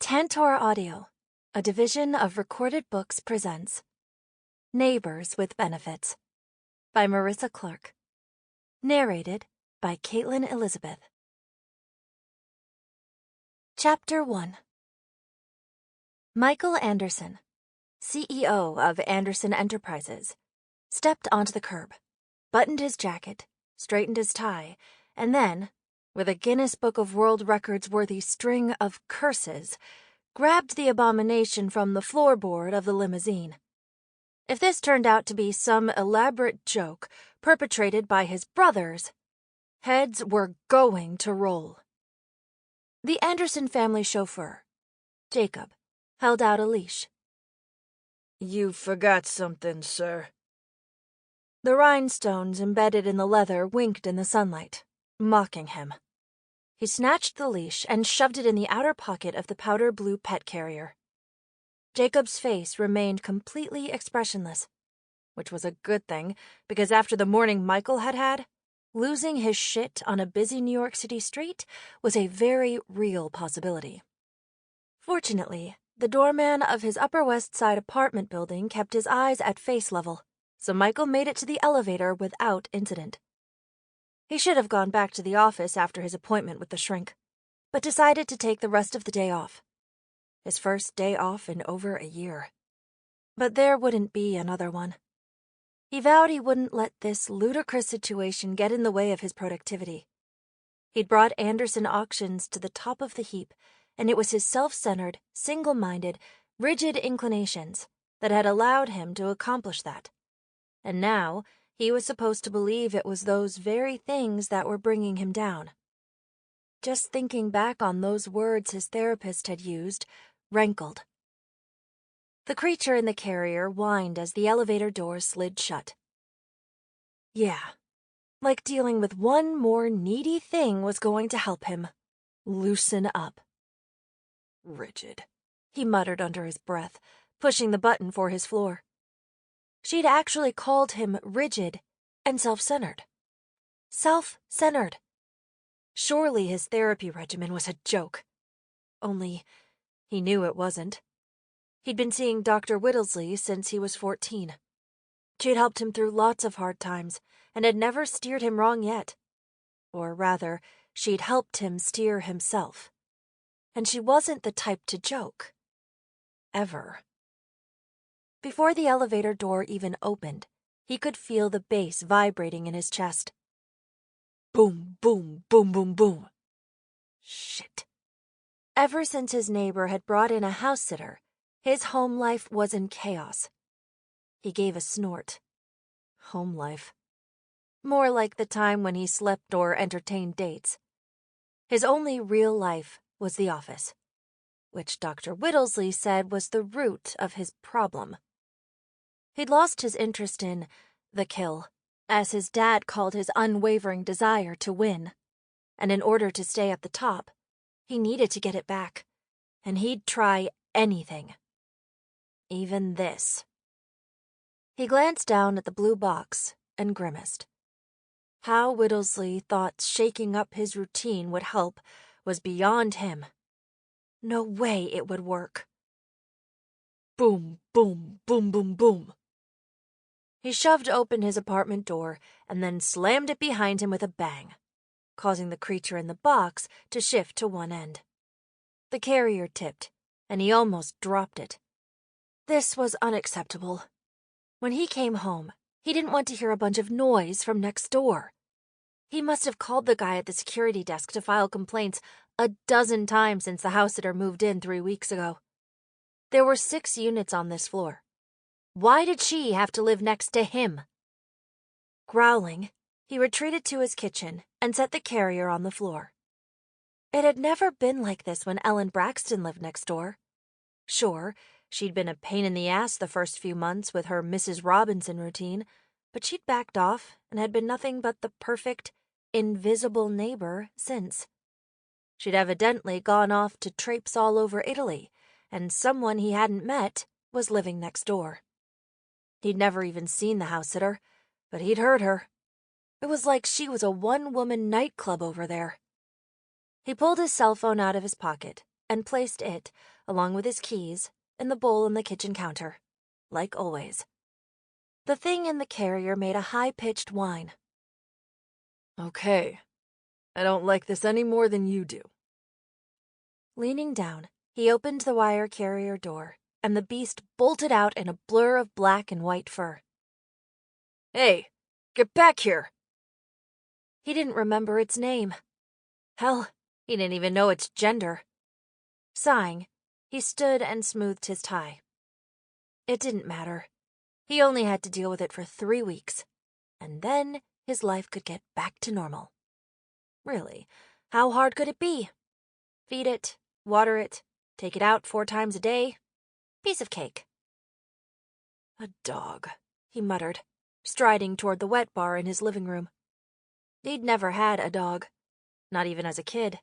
Tantor Audio, a division of Recorded Books, presents Neighbors with Benefits by Marissa Clarke. Narrated by Caitlin Elizabeth. Chapter 1. Michael Anderson, CEO of Anderson Enterprises, stepped onto the curb, buttoned his jacket, straightened his tie, and then, with a Guinness Book of World Records worthy string of curses, grabbed the abomination from the floorboard of the limousine. If this turned out to be some elaborate joke perpetrated by his brothers, heads were going to roll. The Anderson family chauffeur, Jacob, held out a leash. "You forgot something, sir." The rhinestones embedded in the leather winked in the sunlight, mocking him. He snatched the leash and shoved it in the outer pocket of the powder blue pet carrier. Jacob's face remained completely expressionless, which was a good thing, because after the morning Michael had had, losing his shit on a busy New York City street was a very real possibility. Fortunately, the doorman of his Upper West Side apartment building kept his eyes at face level, so Michael made it to the elevator without incident. He should have gone back to the office after his appointment with the shrink, but decided to take the rest of the day off. His first day off in over a year. But there wouldn't be another one. He vowed he wouldn't let this ludicrous situation get in the way of his productivity. He'd brought Anderson Auctions to the top of the heap, and it was his self-centered, single-minded, rigid inclinations that had allowed him to accomplish that. And now he was supposed to believe it was those very things that were bringing him down. Just thinking back on those words his therapist had used rankled. The creature in the carrier whined as the elevator door slid shut. Yeah, like dealing with one more needy thing was going to help him loosen up. Rigid, he muttered under his breath, pushing the button for his floor. She'd actually called him rigid and self-centered. Self-centered. Surely his therapy regimen was a joke. Only, he knew it wasn't. He'd been seeing Dr. Whittlesley since he was 14. She'd helped him through lots of hard times and had never steered him wrong yet. Or rather, she'd helped him steer himself. And she wasn't the type to joke. Ever. Before the elevator door even opened, he could feel the bass vibrating in his chest. Boom, boom, boom, boom, boom. Shit. Ever since his neighbor had brought in a house-sitter, his home life was in chaos. He gave a snort. Home life. More like the time when he slept or entertained dates. His only real life was the office, which Dr. Whittlesley said was the root of his problem. He'd lost his interest in the kill, as his dad called his unwavering desire to win. And in order to stay at the top, he needed to get it back, and he'd try anything. Even this. He glanced down at the blue box and grimaced. How Whittlesley thought shaking up his routine would help was beyond him. No way it would work. Boom, boom, boom, boom, boom. He shoved open his apartment door and then slammed it behind him with a bang, causing the creature in the box to shift to one end. The carrier tipped, and he almost dropped it. This was unacceptable. When he came home, he didn't want to hear a bunch of noise from next door. He must have called the guy at the security desk to file complaints a dozen times since the house-sitter moved in 3 weeks ago. There were 6 units on this floor. Why did she have to live next to him? Growling, he retreated to his kitchen and set the carrier on the floor. It had never been like this when Ellen Braxton lived next door. Sure, she'd been a pain in the ass the first few months with her Mrs. Robinson routine, but she'd backed off and had been nothing but the perfect, invisible neighbor since. She'd evidently gone off to traipse all over Italy, and someone he hadn't met was living next door. He'd never even seen the house-sitter, but he'd heard her. It was like she was a one-woman nightclub over there. He pulled his cell phone out of his pocket and placed it, along with his keys, in the bowl on the kitchen counter, like always. The thing in the carrier made a high-pitched whine. Okay, I don't like this any more than you do. Leaning down, he opened the wire carrier door, and the beast bolted out in a blur of black and white fur. Hey, get back here! He didn't remember its name. Hell, he didn't even know its gender. Sighing, he stood and smoothed his tie. It didn't matter. He only had to deal with it for 3 weeks, and then his life could get back to normal. Really, how hard could it be? Feed it, water it, take it out 4 times a day. Piece of cake. A dog, he muttered, striding toward the wet bar in his living room. He'd never had a dog, not even as a kid.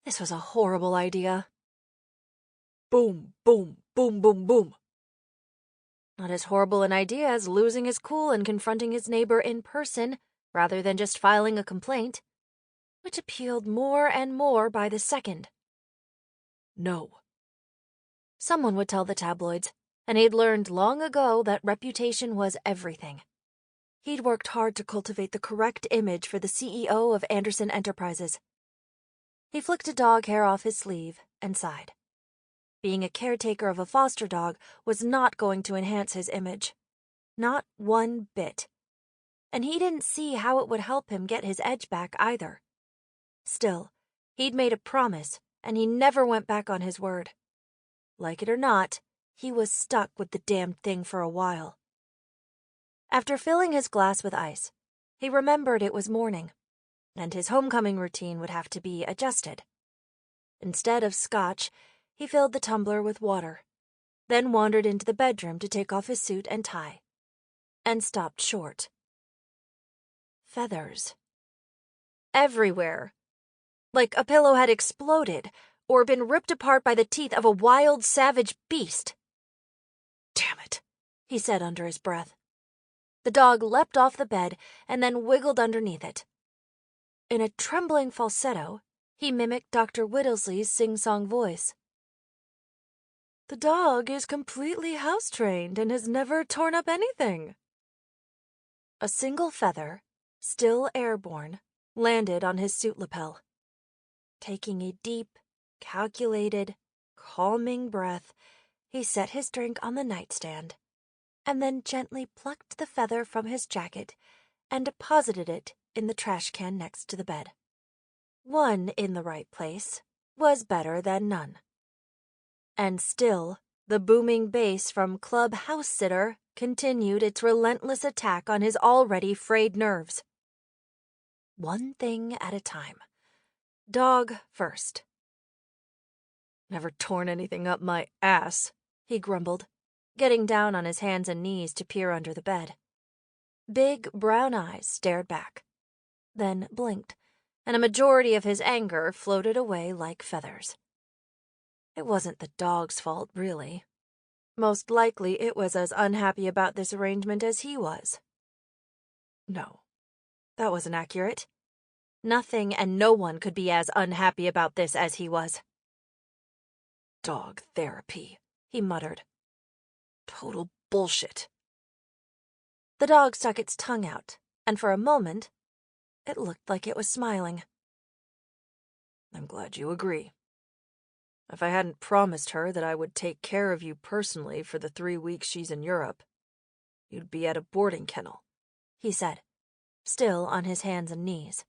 This was a horrible idea. Boom, boom, boom, boom, boom. Not as horrible an idea as losing his cool and confronting his neighbor in person rather than just filing a complaint, which appealed more and more by the second. No. Someone would tell the tabloids, and he'd learned long ago that reputation was everything. He'd worked hard to cultivate the correct image for the CEO of Anderson Enterprises. He flicked a dog hair off his sleeve and sighed. Being a caretaker of a foster dog was not going to enhance his image. Not one bit. And he didn't see how it would help him get his edge back either. Still, he'd made a promise, and he never went back on his word. Like it or not, he was stuck with the damned thing for a while. After filling his glass with ice, he remembered it was morning, and his homecoming routine would have to be adjusted. Instead of scotch, he filled the tumbler with water, then wandered into the bedroom to take off his suit and tie, and stopped short. Feathers. Everywhere. Like a pillow had exploded or been ripped apart by the teeth of a wild, savage beast. Damn it, he said under his breath. The dog leapt off the bed and then wiggled underneath it. In a trembling falsetto, he mimicked Dr. Whittlesey's sing-song voice. The dog is completely house-trained and has never torn up anything. A single feather, still airborne, landed on his suit lapel. Taking a deep, calculated, calming breath, he set his drink on the nightstand, and then gently plucked the feather from his jacket and deposited it in the trash can next to the bed. One in the right place was better than none. And still, the booming bass from Club House Sitter continued its relentless attack on his already frayed nerves. One thing at a time. Dog first. Never torn anything up my ass, he grumbled, getting down on his hands and knees to peer under the bed. Big brown eyes stared back, then blinked, and a majority of his anger floated away like feathers. It wasn't the dog's fault, really. Most likely it was as unhappy about this arrangement as he was. No, that wasn't accurate. Nothing and no one could be as unhappy about this as he was. Dog therapy, he muttered. Total bullshit. The dog stuck its tongue out, and for a moment, it looked like it was smiling. I'm glad you agree. If I hadn't promised her that I would take care of you personally for the 3 weeks she's in Europe, you'd be at a boarding kennel, he said, still on his hands and knees.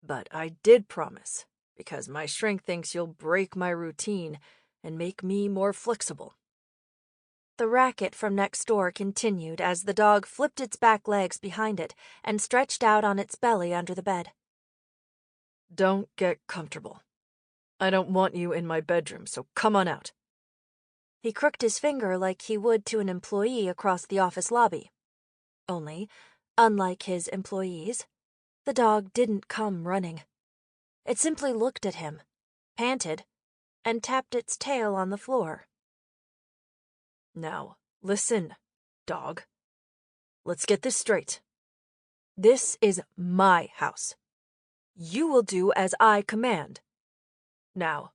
But I did promise, because my shrink thinks you'll break my routine and make me more flexible. The racket from next door continued as the dog flipped its back legs behind it and stretched out on its belly under the bed. Don't get comfortable. I don't want you in my bedroom, so come on out. He crooked his finger like he would to an employee across the office lobby. Only, unlike his employees, the dog didn't come running. It simply looked at him, panted, and tapped its tail on the floor. Now, listen, dog. Let's get this straight. This is my house. You will do as I command. Now,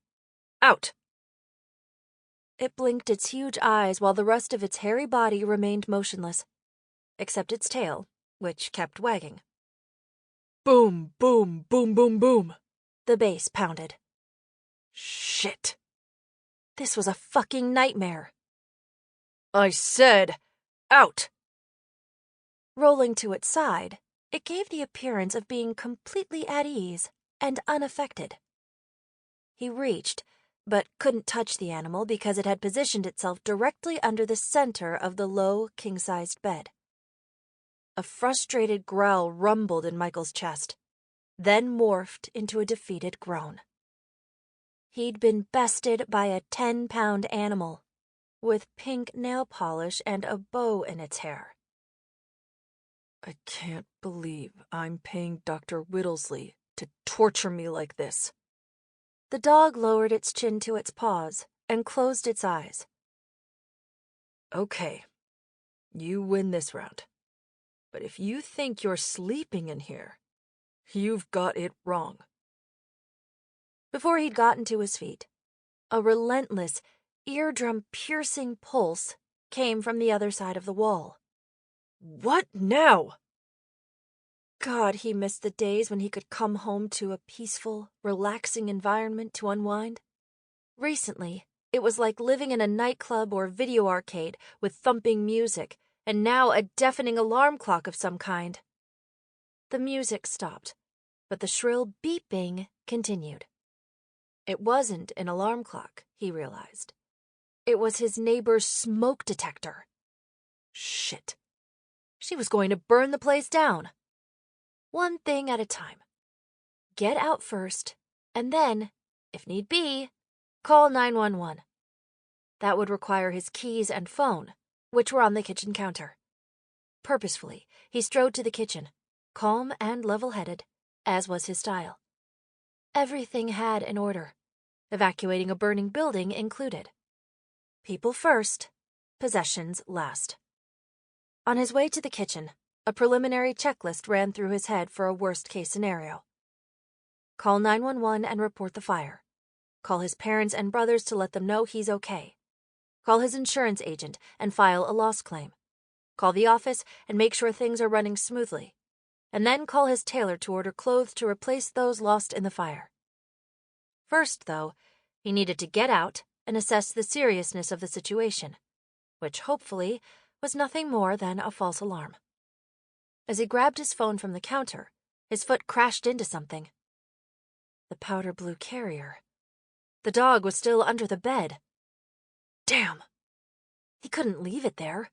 Out! It blinked its huge eyes while the rest of its hairy body remained motionless, except its tail, which kept wagging. Boom, boom, boom, boom, boom. The bass pounded. Shit. This was a fucking nightmare. I said, out! Rolling to its side, it gave the appearance of being completely at ease and unaffected. He reached, but couldn't touch the animal because it had positioned itself directly under the center of the low, king-sized bed. A frustrated growl rumbled in Michael's chest, then morphed into a defeated groan. He'd been bested by a 10-pound animal, with pink nail polish and a bow in its hair. I can't believe I'm paying Dr. Whittlesley to torture me like this. The dog lowered its chin to its paws and closed its eyes. Okay, you win this round. But if you think you're sleeping in here, you've got it wrong. Before he'd gotten to his feet, a relentless, eardrum-piercing pulse came from the other side of the wall. What now? God, he missed the days when he could come home to a peaceful, relaxing environment to unwind. Recently, it was like living in a nightclub or video arcade with thumping music, and now a deafening alarm clock of some kind. The music stopped, but the shrill beeping continued. It wasn't an alarm clock, he realized. It was his neighbor's smoke detector. Shit. She was going to burn the place down. One thing at a time. Get out first, and then, if need be, call 911. That would require his keys and phone, which were on the kitchen counter. Purposefully, he strode to the kitchen, calm and level-headed, as was his style. Everything had an order, evacuating a burning building included. People first, possessions last. On his way to the kitchen, a preliminary checklist ran through his head for a worst-case scenario. Call 911 and report the fire. Call his parents and brothers to let them know he's okay. Call his insurance agent and file a loss claim. Call the office and make sure things are running smoothly. And then call his tailor to order clothes to replace those lost in the fire. First, though, he needed to get out and assess the seriousness of the situation, which hopefully was nothing more than a false alarm. As he grabbed his phone from the counter, his foot crashed into something. The powder blue carrier. The dog was still under the bed. Damn! He couldn't leave it there.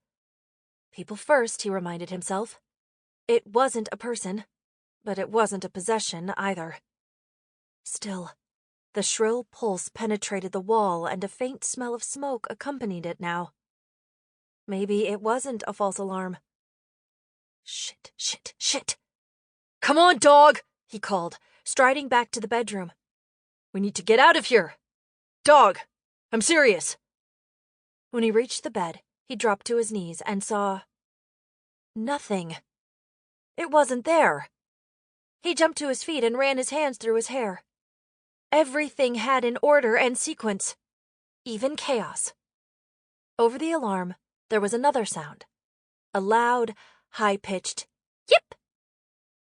People first, he reminded himself. It wasn't a person, but it wasn't a possession either. Still, the shrill pulse penetrated the wall and a faint smell of smoke accompanied it now. Maybe it wasn't a false alarm. Shit, shit, shit. Come on, dog, he called, striding back to the bedroom. We need to get out of here. Dog, I'm serious. When he reached the bed, he dropped to his knees and saw nothing. It wasn't there. He jumped to his feet and ran his hands through his hair. Everything had an order and sequence, even chaos. Over the alarm, there was another sound. A loud, high-pitched yip.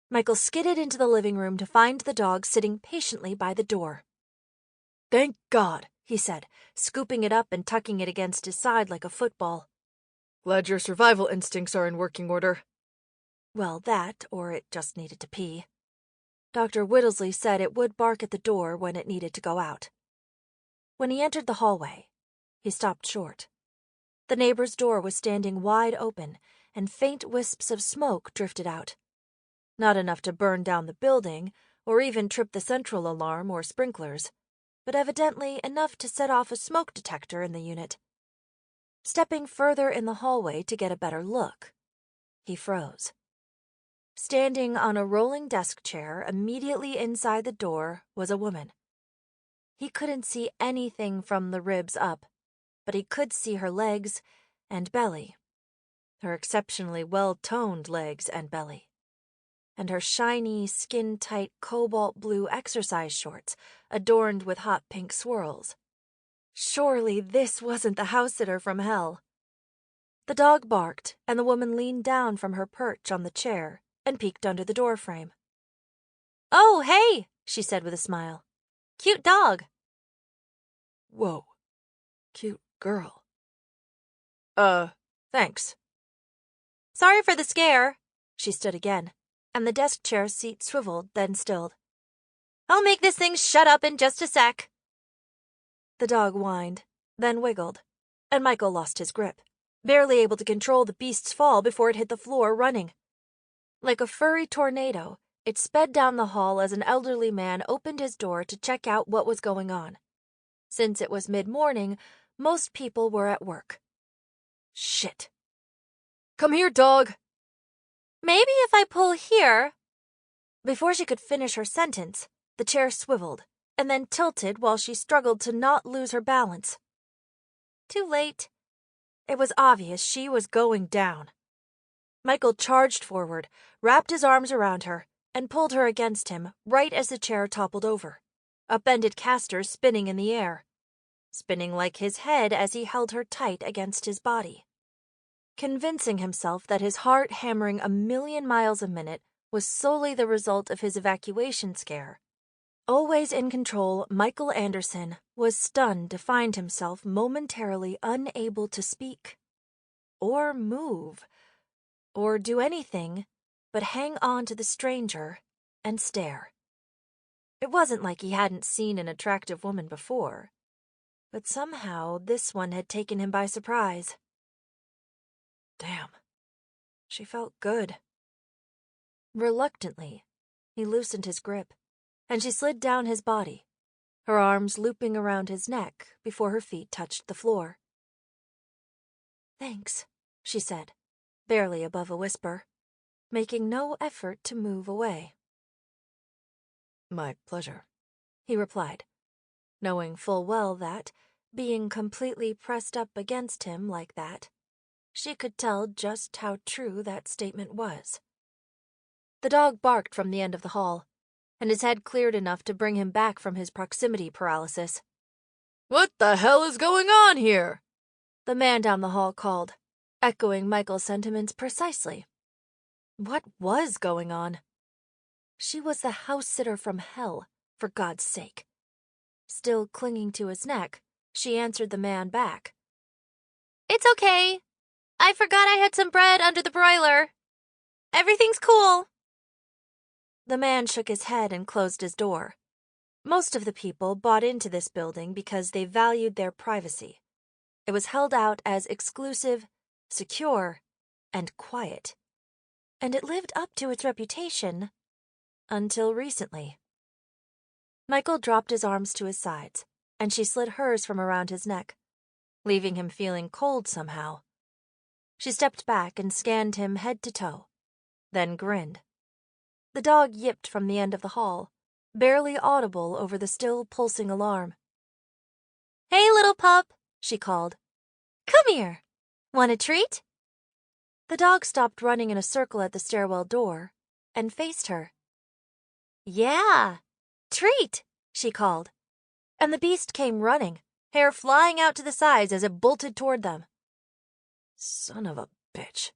Michael skidded into the living room to find the dog sitting patiently by the door. Thank God, he said, scooping it up and tucking it against his side like a football. Glad your survival instincts are in working order. Well, that, or it just needed to pee. Dr. Whittlesley said it would bark at the door when it needed to go out. When he entered the hallway, he stopped short. The neighbor's door was standing wide open, and faint wisps of smoke drifted out. Not enough to burn down the building, or even trip the central alarm or sprinklers, but evidently enough to set off a smoke detector in the unit. Stepping further in the hallway to get a better look, he froze. Standing on a rolling desk chair immediately inside the door was a woman. He couldn't see anything from the ribs up, but he could see her legs and belly, her exceptionally well-toned legs and belly, and her shiny, skin-tight cobalt blue exercise shorts adorned with hot pink swirls. Surely this wasn't the house-sitter from hell. The dog barked, and the woman leaned down from her perch on the chair and peeked under the doorframe. "Oh, hey," she said with a smile. "Cute dog." Whoa, cute girl. Thanks. "Sorry for the scare." She stood again, and the desk chair seat swiveled, then stilled. "I'll make this thing shut up in just a sec." The dog whined, then wiggled, and Michael lost his grip, barely able to control the beast's fall before it hit the floor running. Like a furry tornado, it sped down the hall as an elderly man opened his door to check out what was going on. Since it was mid-morning, most people were at work. Shit. Come here, dog. "Maybe if I pull here." Before she could finish her sentence, the chair swiveled and then tilted while she struggled to not lose her balance. Too late. It was obvious she was going down. Michael charged forward, wrapped his arms around her, and pulled her against him right as the chair toppled over, upended casters spinning in the air, spinning like his head as he held her tight against his body. Convincing himself that his heart hammering 1,000,000 miles a minute was solely the result of his evacuation scare, always in control, Michael Anderson was stunned to find himself momentarily unable to speak, or move, or do anything but hang on to the stranger and stare. It wasn't like he hadn't seen an attractive woman before, but somehow this one had taken him by surprise. Damn. She felt good. Reluctantly, he loosened his grip, and she slid down his body, her arms looping around his neck before her feet touched the floor. "Thanks," she said, barely above a whisper, making no effort to move away. My pleasure, he replied, knowing full well that, being completely pressed up against him like that, she could tell just how true that statement was. The dog barked from the end of the hall, and his head cleared enough to bring him back from his proximity paralysis. What the hell is going on here? The man down the hall called, echoing Michael's sentiments precisely. What was going on? She was the house-sitter from hell, for God's sake. Still clinging to his neck, she answered the man back. "It's okay. I forgot I had some bread under the broiler. Everything's cool." The man shook his head and closed his door. Most of the people bought into this building because they valued their privacy. It was held out as exclusive, secure, and quiet. And it lived up to its reputation until recently. Michael dropped his arms to his sides, and she slid hers from around his neck, leaving him feeling cold somehow. She stepped back and scanned him head to toe, then grinned. The dog yipped from the end of the hall, barely audible over the still pulsing alarm. "Hey, little pup," she called. "Come here. Want a treat?" The dog stopped running in a circle at the stairwell door and faced her. "Yeah, treat," she called, and the beast came running, hair flying out to the sides as it bolted toward them. Son of a bitch.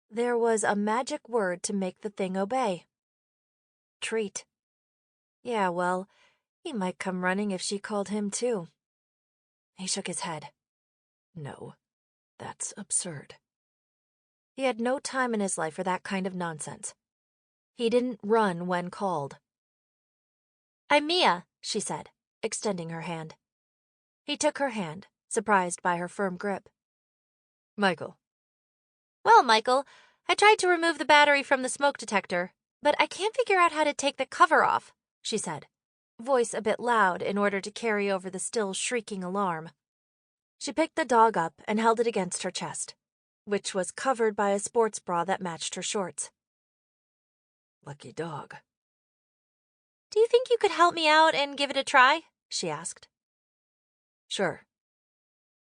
There was a magic word to make the thing obey. Treat. Yeah, well, he might come running if she called him too. He shook his head. No, that's absurd. He had no time in his life for that kind of nonsense. He didn't run when called. "I'm Mia," she said, extending her hand. He took her hand, surprised by her firm grip. Michael. "Well, Michael, I tried to remove the battery from the smoke detector, but I can't figure out how to take the cover off," she said, voice a bit loud in order to carry over the still shrieking alarm. She picked the dog up and held it against her chest, which was covered by a sports bra that matched her shorts. Lucky dog. "Do you think you could help me out and give it a try?" she asked. Sure.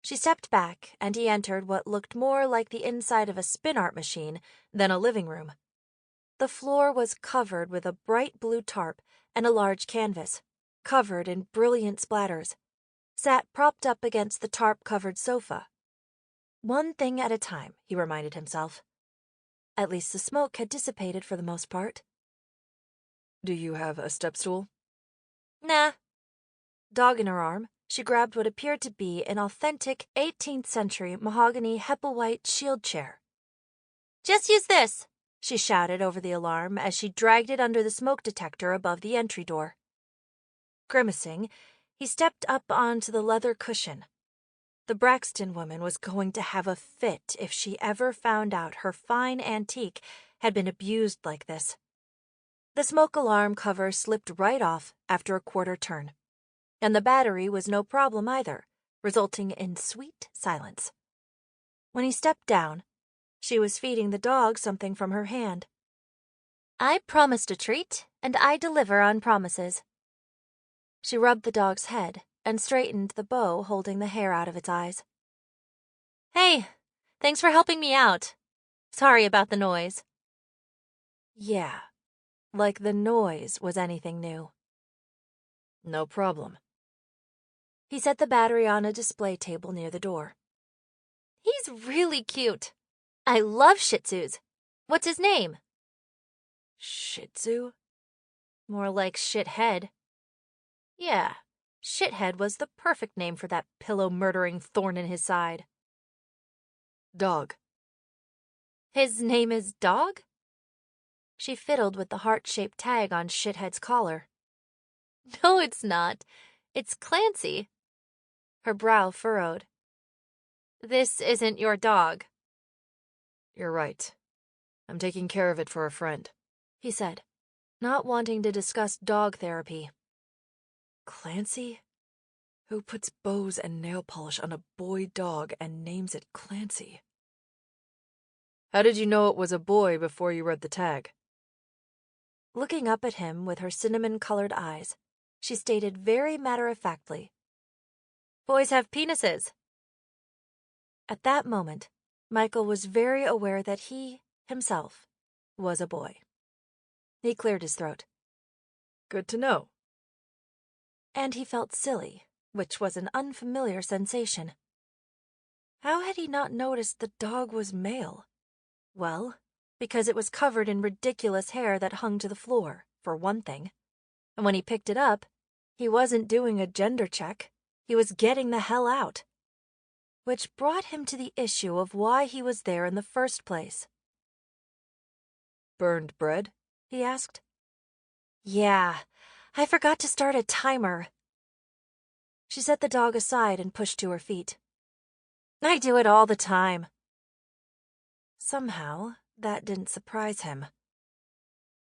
She stepped back, and he entered what looked more like the inside of a spin art machine than a living room. The floor was covered with a bright blue tarp and a large canvas, covered in brilliant splatters. sat propped up against the tarp-covered sofa. One thing at a time, he reminded himself. At least the smoke had dissipated for the most part. Do you have a step stool? Nah. Dog in her arm, she grabbed what appeared to be an authentic 18th century mahogany Hepplewhite shield chair. Just use this, she shouted over the alarm as she dragged it under the smoke detector above the entry door. Grimacing, he stepped up onto the leather cushion. The Braxton woman was going to have a fit if she ever found out her fine antique had been abused like this. The smoke alarm cover slipped right off after a quarter turn, and the battery was no problem either, resulting in sweet silence. When he stepped down, she was feeding the dog something from her hand. I promised a treat, and I deliver on promises. She rubbed the dog's head and straightened the bow holding the hair out of its eyes. Hey, thanks for helping me out. Sorry about the noise. Yeah, like the noise was anything new. No problem. He set the battery on a display table near the door. He's really cute. I love Shih Tzus. What's his name? Shih Tzu? More like shithead. Yeah, shithead was the perfect name for that pillow-murdering thorn in his side. Dog. His name is Dog? She fiddled with the heart-shaped tag on Shithead's collar. No, it's not. It's Clancy. Her brow furrowed. This isn't your dog. You're right. I'm taking care of it for a friend, he said, not wanting to discuss dog therapy. Clancy? Who puts bows and nail polish on a boy dog and names it Clancy? How did you know it was a boy before you read the tag? Looking up at him with her cinnamon-colored eyes, she stated very matter-of-factly, Boys have penises. At that moment, Michael was very aware that he, himself, was a boy. He cleared his throat. Good to know. And he felt silly, which was an unfamiliar sensation. How had he not noticed the dog was male? Well, because it was covered in ridiculous hair that hung to the floor, for one thing. And when he picked it up, he wasn't doing a gender check. He was getting the hell out. Which brought him to the issue of why he was there in the first place. Burned bread? He asked. Yeah, I forgot to start a timer. She set the dog aside and pushed to her feet. I do it all the time. Somehow, that didn't surprise him.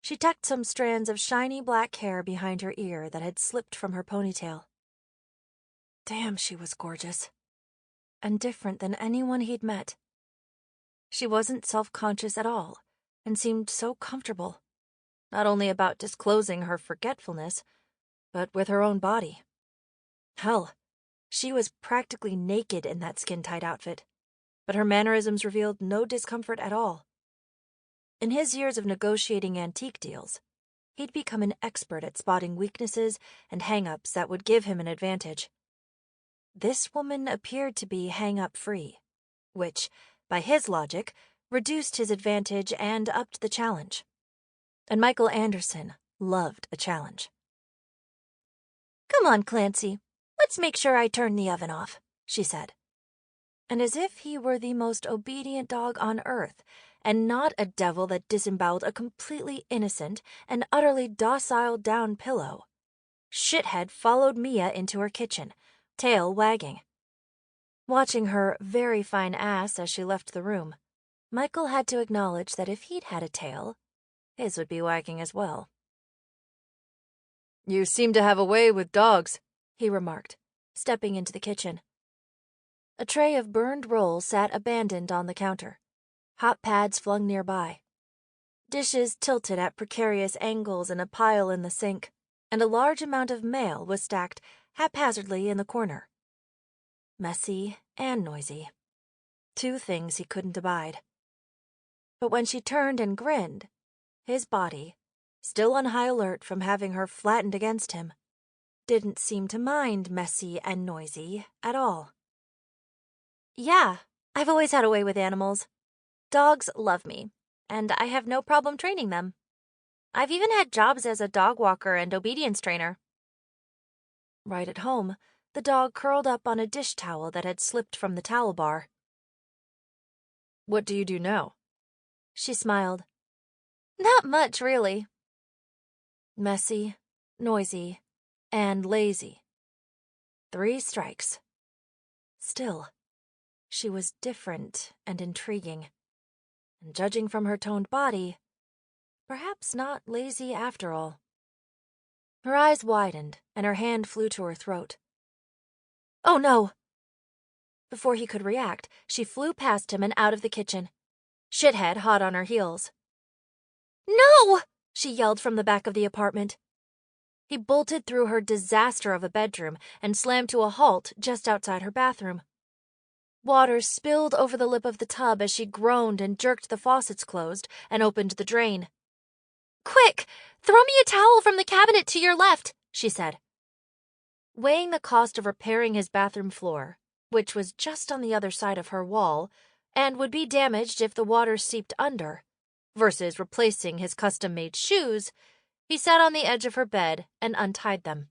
She tucked some strands of shiny black hair behind her ear that had slipped from her ponytail. Damn, she was gorgeous. And different than anyone he'd met. She wasn't self-conscious at all, and seemed so comfortable, not only about disclosing her forgetfulness, but with her own body. Hell, she was practically naked in that skin-tight outfit, but her mannerisms revealed no discomfort at all. In his years of negotiating antique deals, he'd become an expert at spotting weaknesses and hang-ups that would give him an advantage. This woman appeared to be hang-up-free, which, by his logic, reduced his advantage and upped the challenge. And Michael Anderson loved a challenge. Come on, Clancy. Let's make sure I turn the oven off, she said. And as if he were the most obedient dog on earth, and not a devil that disemboweled a completely innocent and utterly docile down pillow, Shithead followed Mia into her kitchen, tail wagging. Watching her very fine ass as she left the room, Michael had to acknowledge that if he'd had a tail, his would be wagging as well. You seem to have a way with dogs, he remarked, stepping into the kitchen. A tray of burned rolls sat abandoned on the counter, hot pads flung nearby. Dishes tilted at precarious angles in a pile in the sink, and a large amount of mail was stacked haphazardly in the corner. Messy and noisy. Two things he couldn't abide. But when she turned and grinned, his body, still on high alert from having her flattened against him, didn't seem to mind messy and noisy at all. Yeah, I've always had a way with animals. Dogs love me, and I have no problem training them. I've even had jobs as a dog walker and obedience trainer. Right at home, the dog curled up on a dish towel that had slipped from the towel bar. What do you do now? She smiled. Not much, really. Messy, noisy, and lazy. 3 strikes. Still, she was different and intriguing. And judging from her toned body, perhaps not lazy after all. Her eyes widened, and her hand flew to her throat. Oh no! Before he could react, she flew past him and out of the kitchen, Shithead hot on her heels. No! She yelled from the back of the apartment. He bolted through her disaster of a bedroom and slammed to a halt just outside her bathroom. Water spilled over the lip of the tub as she groaned and jerked the faucets closed and opened the drain. Quick! Throw me a towel from the cabinet to your left, she said. Weighing the cost of repairing his bathroom floor, which was just on the other side of her wall and would be damaged if the water seeped under, versus replacing his custom-made shoes, he sat on the edge of her bed and untied them.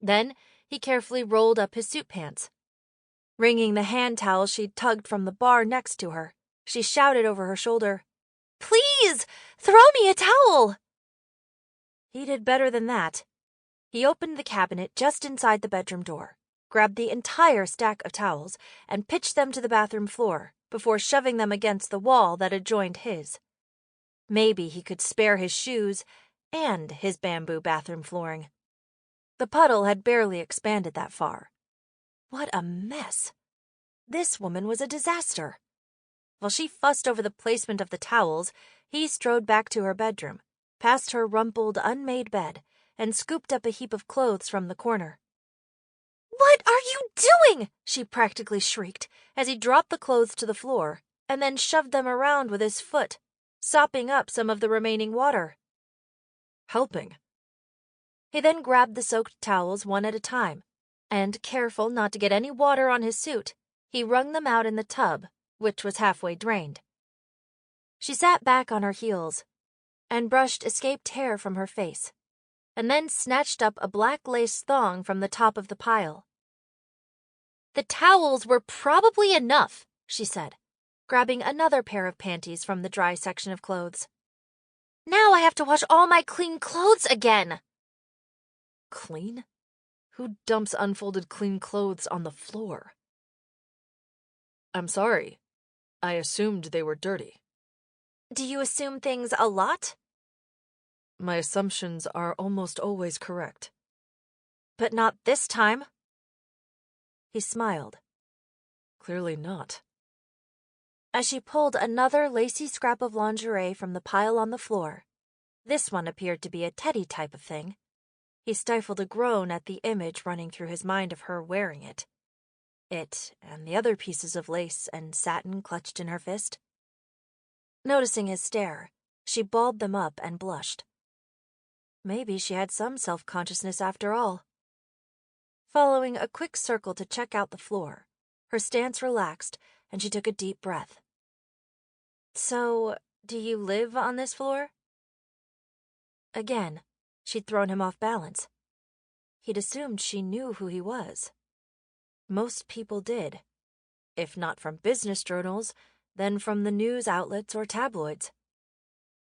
Then he carefully rolled up his suit pants. Wringing the hand towel she'd tugged from the bar next to her, she shouted over her shoulder, Please, throw me a towel! He did better than that. He opened the cabinet just inside the bedroom door, grabbed the entire stack of towels, and pitched them to the bathroom floor before shoving them against the wall that adjoined his. Maybe he could spare his shoes and his bamboo bathroom flooring. The puddle had barely expanded that far. What a mess! This woman was a disaster. While she fussed over the placement of the towels, he strode back to her bedroom, past her rumpled, unmade bed, and scooped up a heap of clothes from the corner. What are you doing? She practically shrieked as he dropped the clothes to the floor and then shoved them around with his foot, sopping up some of the remaining water. Helping. He then grabbed the soaked towels one at a time, and, careful not to get any water on his suit, he wrung them out in the tub, which was halfway drained. She sat back on her heels and brushed escaped hair from her face, and then snatched up a black lace thong from the top of the pile. The towels were probably enough, she said, grabbing another pair of panties from the dry section of clothes. Now I have to wash all my clean clothes again. Clean? Who dumps unfolded clean clothes on the floor? I'm sorry. I assumed they were dirty. Do you assume things a lot? My assumptions are almost always correct. But not this time. He smiled. Clearly not. As she pulled another lacy scrap of lingerie from the pile on the floor, this one appeared to be a teddy type of thing, he stifled a groan at the image running through his mind of her wearing it. It and the other pieces of lace and satin clutched in her fist. Noticing his stare, she balled them up and blushed. Maybe she had some self-consciousness after all. Following a quick circle to check out the floor, her stance relaxed and she took a deep breath. So, do you live on this floor? Again, she'd thrown him off balance. He'd assumed she knew who he was. Most people did. If not from business journals, then from the news outlets or tabloids.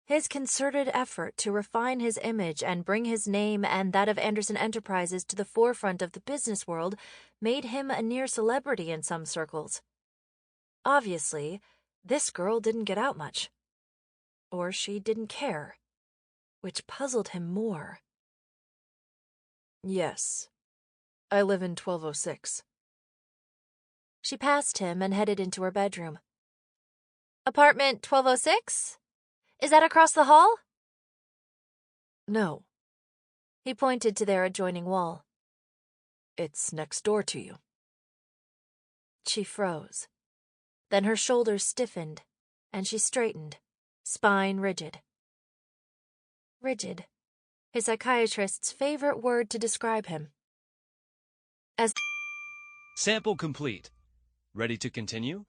His concerted effort to refine his image and bring his name and that of Anderson Enterprises to the forefront of the business world made him a near celebrity in some circles. Obviously, this girl didn't get out much. Or she didn't care, which puzzled him more. Yes. I live in 1206. She passed him and headed into her bedroom. Apartment 1206? Is that across the hall? No. He pointed to their adjoining wall. It's next door to you. She froze. Then her shoulders stiffened, and she straightened, spine rigid. Rigid, his psychiatrist's favorite word to describe him. Sample complete. Ready to continue?